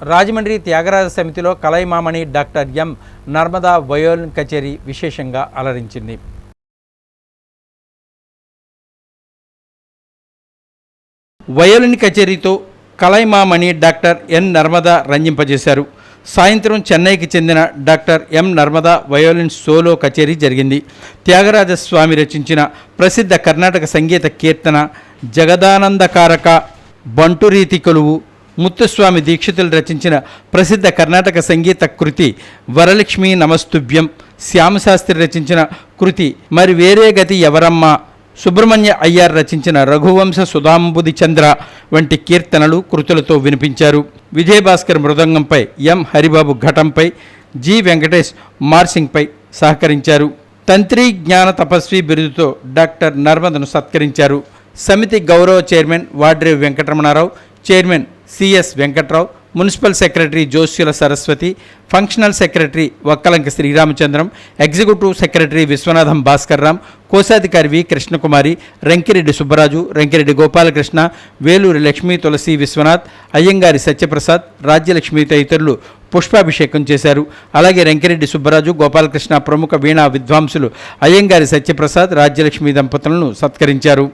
రాజమండ్రి త్యాగరాజ సమితిలో Kalaimamani doctor M Narmada violin కచేరీ విశేషంగా అలరించింది. వయోలిన్ కచేరీతో కలైమామణి డాక్టర్ ఎన్ నర్మదా రంజింపజేశారు. సాయంత్రం చెన్నైకి చెందిన doctor M Narmada violin solo కచేరీ జరిగింది. త్యాగరాజస్వామి రచించిన ప్రసిద్ధ కర్ణాటక సంగీత కీర్తన జగదానందకారక బంటురీతి కొలువు, ముత్తుస్వామి దీక్షితులు రచించిన ప్రసిద్ధ కర్ణాటక సంగీత కృతి వరలక్ష్మి నమస్తుభ్యం, శ్యామశాస్త్రి రచించిన కృతి మరి వేరే గతి ఎవరమ్మా, సుబ్రహ్మణ్య అయ్యార్ రచించిన రఘువంశ సుధాంబుది చంద్ర వంటి కీర్తనలు కృతులతో వినిపించారు. విజయభాస్కర్ మృదంగంపై, ఎం హరిబాబు ఘటంపై, జి వెంకటేష్ మార్సింగ్పై సహకరించారు. తంత్రి జ్ఞాన తపస్వి బిరుదుతో డాక్టర్ నర్మదను సత్కరించారు. సమితి గౌరవ chairman Vadrevu Venkataramanarao, chairman CS Venkatrao, municipal secretary Josyula Saraswati, functional secretary Vakkalanka Sriramachandram, executive secretary Viswanatham Bhaskarram, కోశాధికారి వి కృష్ణకుమారి, రంకిరెడ్డి సుబ్బరాజు, రంకిరెడ్డి గోపాలకృష్ణ, వేలూరి లక్ష్మీ తులసి విశ్వనాథ్, అయ్యంగారి సత్యప్రసాద్, రాజ్యలక్ష్మి తదితరులు పుష్పాభిషేకం చేశారు. అలాగే రంకిరెడ్డి సుబ్బరాజు, గోపాలకృష్ణ, ప్రముఖ వీణా విద్వాంసులు అయ్యంగారి సత్యప్రసాద్, రాజ్యలక్ష్మి దంపతులను సత్కరించారు.